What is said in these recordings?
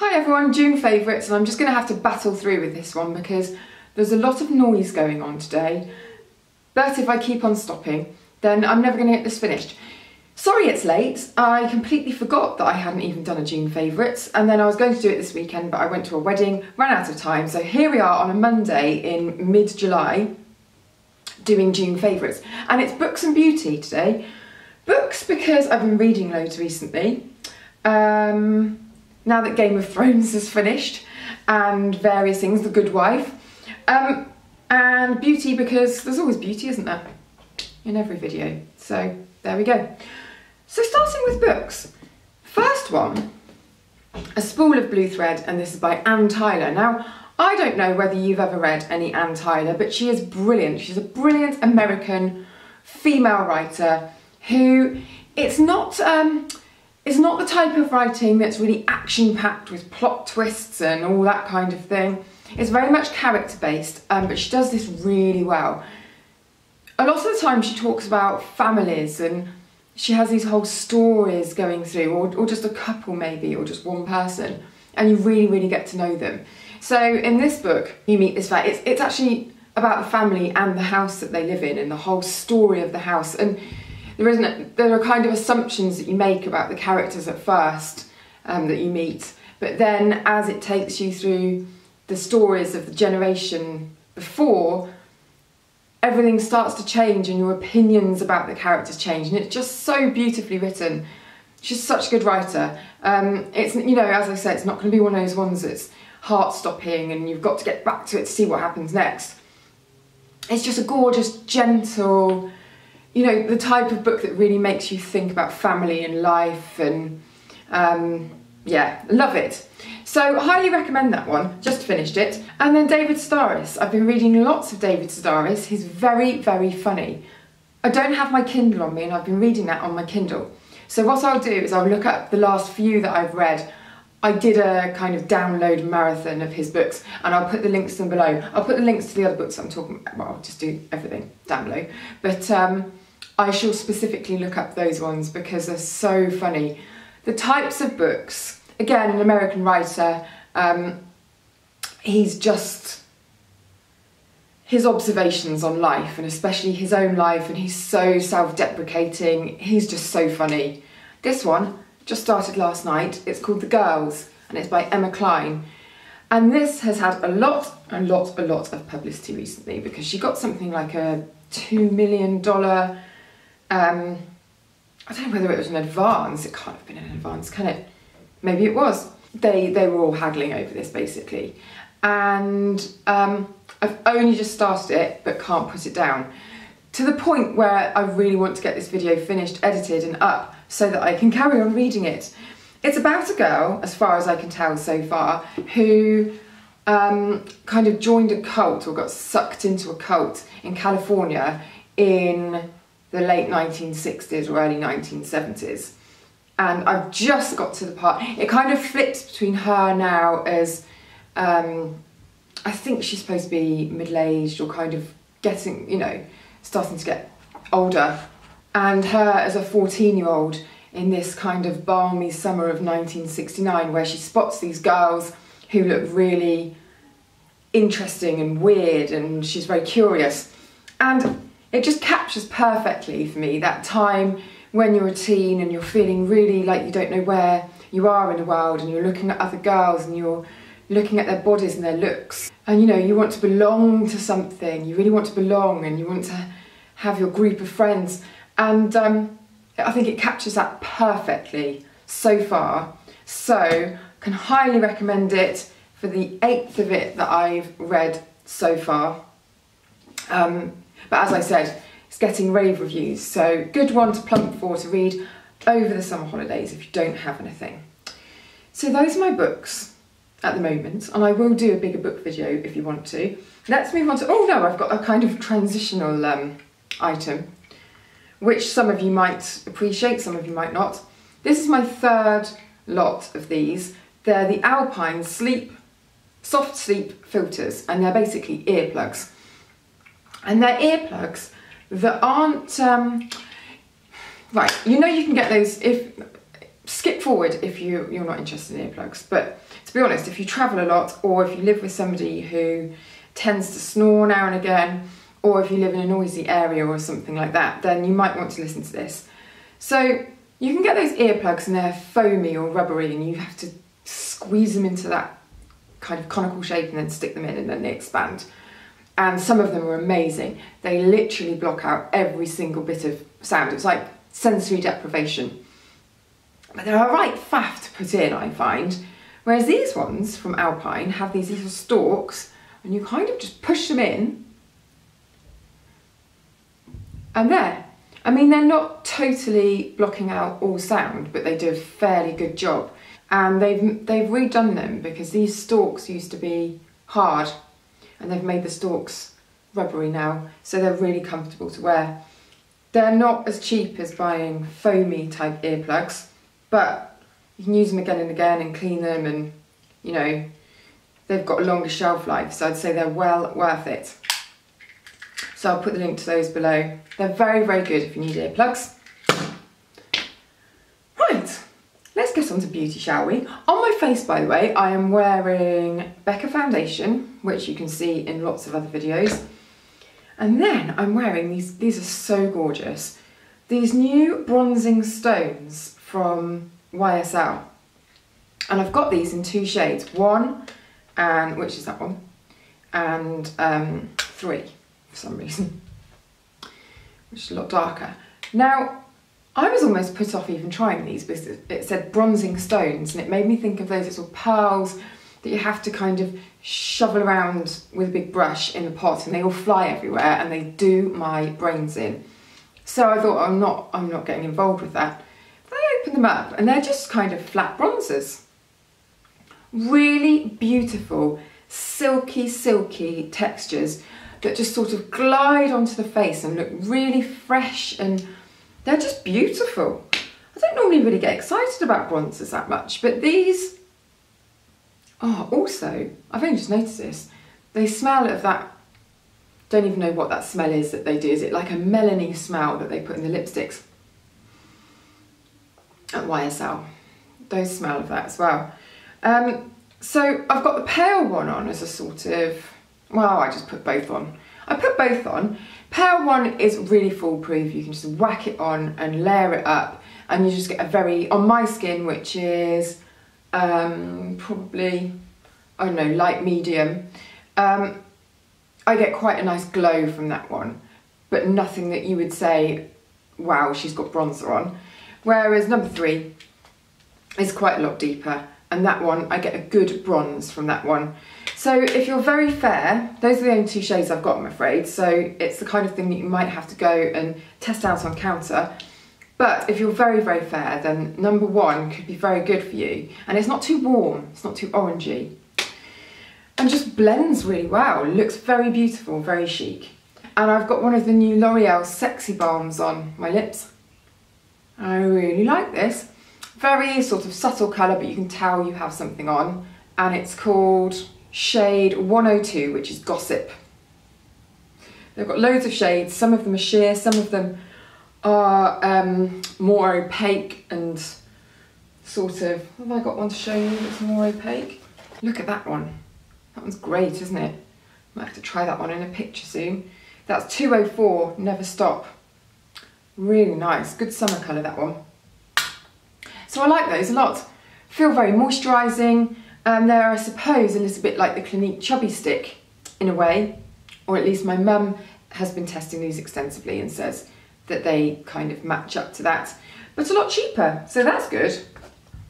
Hi everyone, June favourites, and I'm just going to have to battle through with this one because there's a lot of noise going on today. But if I keep on stopping, then I'm never going to get this finished. Sorry it's late, I completely forgot that I hadn't even done a June favourites, and then I was going to do it this weekend, but I went to a wedding, ran out of time, so here we are on a Monday in mid-July doing June favourites. And it's books and beauty today. Books because I've been reading loads recently. Now that Game of Thrones is finished and various things, The Good Wife. And beauty because there's always beauty, isn't there? In every video. So there we go. So starting with books. First one, A Spool of Blue Thread, and this is by Anne Tyler. Now, I don't know whether you've ever read any Anne Tyler, but she is brilliant. She's a brilliant American female writer who, it's not the type of writing that's really action-packed with plot twists and all that kind of thing. It's very much character-based, but she does this really well. A lot of the time she talks about families and she has these whole stories going through, or just a couple maybe, or just one person, and you really, really get to know them. So in this book, you meet this family. It's actually about the family and the house that they live in and the whole story of the house. And there are kind of assumptions that you make about the characters at first that you meet, but then as it takes you through the stories of the generation before, everything starts to change and your opinions about the characters change, and it's just so beautifully written. She's such a good writer. It's, you know, as I said, it's not going to be one of those ones that's heart-stopping and you've got to get back to it to see what happens next. It's just a gorgeous, gentle, you know, the type of book that really makes you think about family and life, and yeah, love it. So highly recommend that one, just finished it. And then David Sedaris. I've been reading lots of David Sedaris. He's very, very funny. I don't have my Kindle on me and I've been reading that on my Kindle. So what I'll do is I'll look up the last few that I've read. I did a kind of download marathon of his books and I'll put the links to them below. I'll put the links to the other books I'm talking about. Well, I'll just do everything down below. But I shall specifically look up those ones because they're so funny. The types of books, again, an American writer, he's just, his observations on life and especially his own life, and he's so self-deprecating, he's just so funny. This one just started last night. It's called The Girls and it's by Emma Cline. And this has had a lot of publicity recently because she got something like a $2 million, I don't know whether it was an advance. It can't have been an advance, can it? Maybe it was. They were all haggling over this basically. And I've only just started it but can't put it down. To the point where I really want to get this video finished, edited and up so that I can carry on reading it. It's about a girl, as far as I can tell so far, who kind of joined a cult or got sucked into a cult in California in the late 1960s or early 1970s. And I've just got to the part, it kind of flips between her now as, I think she's supposed to be middle-aged or kind of getting, you know, starting to get older, and her as a 14-year-old in this kind of balmy summer of 1969 where she spots these girls who look really interesting and weird, and she's very curious. And it just captures perfectly for me that time when you're a teen and you're feeling really like you don't know where you are in the world, and you're looking at other girls and you're looking at their bodies and their looks, and you know, you want to belong to something, you really want to belong, and you want to have your group of friends. And I think it captures that perfectly so far. So can highly recommend it for the 8th of it that I've read so far. But as I said, it's getting rave reviews, so good one to plump for to read over the summer holidays if you don't have anything. So those are my books at the moment, and I will do a bigger book video if you want to. Let's move on to, oh no, I've got a kind of transitional item, which some of you might appreciate, some of you might not. This is my third lot of these. They're the Alpine Sleep, soft sleep filters, and they're basically earplugs. And they're earplugs that aren't, right, you know you can get those, if skip forward if you're not interested in earplugs. But to be honest, if you travel a lot, or if you live with somebody who tends to snore now and again, or if you live in a noisy area or something like that, then you might want to listen to this. So you can get those earplugs and they're foamy or rubbery, and you have to squeeze them into that kind of conical shape and then stick them in, and then they expand. And some of them are amazing. They literally block out every single bit of sound. It's like sensory deprivation. But they're a right faff to put in, I find. Whereas these ones from Alpine have these little stalks, and you kind of just push them in, and there. I mean, they're not totally blocking out all sound, but they do a fairly good job. And they've redone them because these stalks used to be hard, and they've made the stalks rubbery now, so they're really comfortable to wear. They're not as cheap as buying foamy type earplugs, but you can use them again and again and clean them, and you know, they've got a longer shelf life, so I'd say they're well worth it. So I'll put the link to those below. They're very, very good if you need earplugs. Right, let's get on to beauty, shall we? On my face, by the way, I am wearing Becca foundation, which you can see in lots of other videos. And then I'm wearing these are so gorgeous, these new bronzing stones from YSL. And I've got these in 2 shades, 1, and which is that one, and 3 for some reason, which is a lot darker. Now, I was almost put off even trying these because it said bronzing stones, and it made me think of those little pearls that you have to kind of shovel around with a big brush in the pot, and they all fly everywhere and they do my brains in. So I thought, I'm not getting involved with that. But I opened them up and they're just kind of flat bronzers. Really beautiful, silky textures that just sort of glide onto the face and look really fresh, and they're just beautiful. I don't normally really get excited about bronzers that much, but these, oh, also, I've only just noticed this, they smell of that, don't even know what that smell is that they do. Is it like a melony smell that they put in the lipsticks at YSL? Those smell of that as well. So I've got the pale one on as a sort of, well, I just put both on. I put both on. Pale one is really foolproof. You can just whack it on and layer it up, and you just get a very, on my skin, which is probably, I don't know, light medium, I get quite a nice glow from that one, but nothing that you would say, wow, she's got bronzer on. Whereas number 3 is quite a lot deeper, and that one, I get a good bronze from that one. So if you're very fair, those are the only 2 shades I've got, I'm afraid, so it's the kind of thing that you might have to go and test out on counter. But if you're very, very fair, then number 1 could be very good for you. And it's not too warm, it's not too orangey. And just blends really well, looks very beautiful, very chic. And I've got one of the new L'Oreal Sexy Balms on my lips. I really like this. Very sort of subtle colour, but you can tell you have something on. And it's called shade 102, which is Gossip. They've got loads of shades. Some of them are sheer, some of them are more opaque and sort of, have I got one to show you that's more opaque? Look at that one. That one's great, isn't it? Might have to try that one in a picture soon. That's 204, Never Stop. Really nice, good summer colour, that one. So I like those a lot. Feel very moisturising, and they're, I suppose, a little bit like the Clinique Chubby Stick in a way, or at least my mum has been testing these extensively and says that they kind of match up to that, but a lot cheaper, so that's good.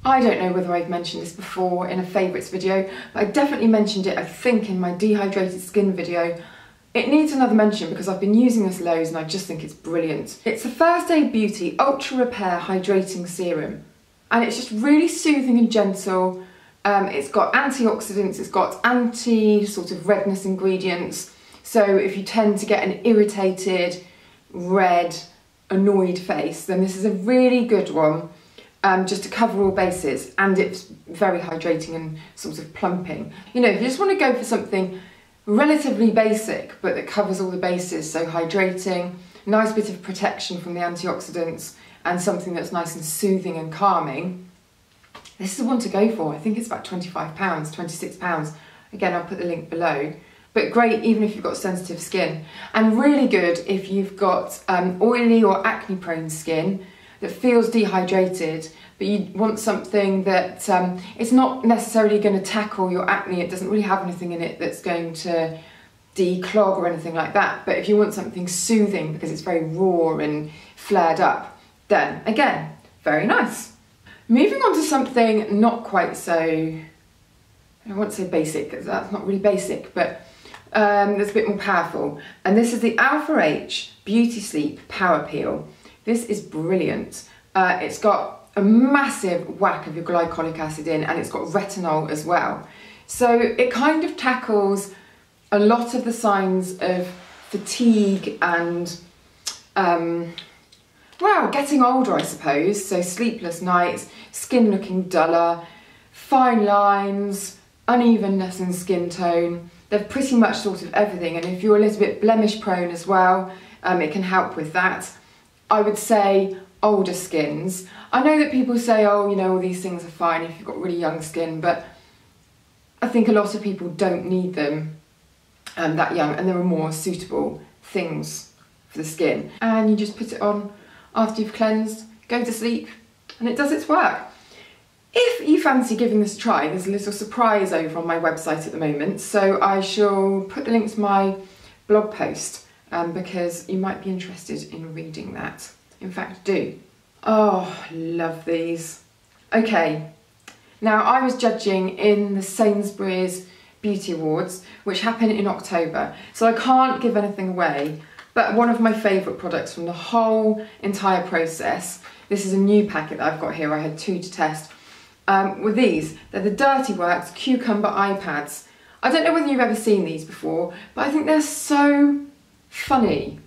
I don't know whether I've mentioned this before in a favourites video, but I definitely mentioned it, I think, in my dehydrated skin video. It needs another mention because I've been using this loads and I just think it's brilliant. It's the First Aid Beauty Ultra Repair Hydrating Serum, and it's just really soothing and gentle. It's got antioxidants, it's got anti sort of redness ingredients, so if you tend to get an irritated, red, annoyed face, then this is a really good one, just to cover all bases, and it's very hydrating and sort of plumping. You know, if you just want to go for something relatively basic but that covers all the bases, so hydrating, nice bit of protection from the antioxidants, and something that's nice and soothing and calming, This is the one to go for. I think it's about £25, £26. Again, I'll put the link below. But great even if you've got sensitive skin. And really good if you've got oily or acne prone skin that feels dehydrated, but you want something that it's not necessarily going to tackle your acne. It doesn't really have anything in it that's going to declog or anything like that. But if you want something soothing because it's very raw and flared up, then again, very nice. Moving on to something not quite so, I won't say basic because that's not really basic, but that's a bit more powerful. And this is the Alpha H Beauty Sleep Power Peel. This is brilliant. It's got a massive whack of your glycolic acid in, and it's got retinol as well. So it kind of tackles a lot of the signs of fatigue and well, getting older, I suppose. So sleepless nights, skin looking duller, fine lines, unevenness in skin tone. They've pretty much sort of everything. And if you're a little bit blemish prone as well, it can help with that. I would say older skins. I know that people say, oh, you know, all these things are fine if you've got really young skin, but I think a lot of people don't need them that young, and there are more suitable things for the skin. And you just put it on after you've cleansed, go to sleep, and it does its work. If you fancy giving this a try, there's a little surprise over on my website at the moment, so I shall put the link to my blog post because you might be interested in reading that. In fact, do. Oh, love these. Okay, now I was judging in the Sainsbury's Beauty Awards, which happen in October, so I can't give anything away, but one of my favourite products from the whole entire process, this is a new packet that I've got here, I had 2 to test, with these. They're the Dirty Works Cucumber Eye Pads. I don't know whether you've ever seen these before, but I think they're so funny.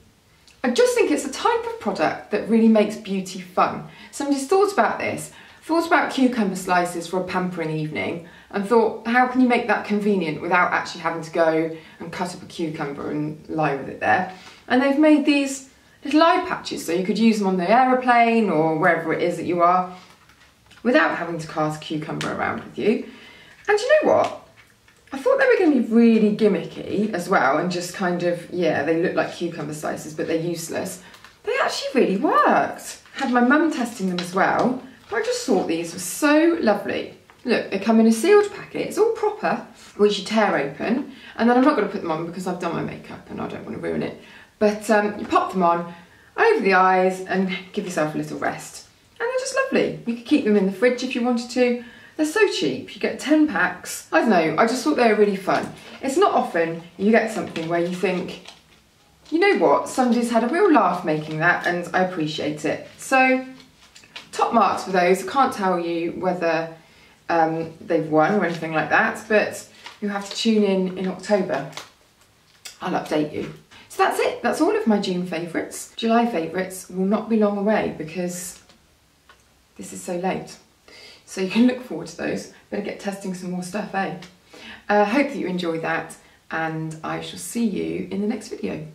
I just think it's a type of product that really makes beauty fun. Somebody's thought about this, thought about cucumber slices for a pampering evening, and thought, how can you make that convenient without actually having to go and cut up a cucumber and lie with it there? And they've made these little eye patches so you could use them on the aeroplane or wherever it is that you are without having to cart a cucumber around with you. And you know what? I thought they were going to be really gimmicky as well and just kind of, yeah, they look like cucumber slices but they're useless. They actually really worked. I had my mum testing them as well. But I just thought these were so lovely. Look, they come in a sealed packet, it's all proper, which you tear open, and then I'm not going to put them on because I've done my makeup and I don't want to ruin it. But you pop them on over the eyes and give yourself a little rest. And they're just lovely. You could keep them in the fridge if you wanted to. They're so cheap, you get 10 packs. I don't know, I just thought they were really fun. It's not often you get something where you think, you know what, somebody's had a real laugh making that and I appreciate it. So, top marks for those. I can't tell you whether they've won or anything like that, but you'll have to tune in October. I'll update you. So that's it, that's all of my June favourites. July favourites will not be long away because this is so late. So you can look forward to those. Better get testing some more stuff, eh? Hope that you enjoyed that, and I shall see you in the next video.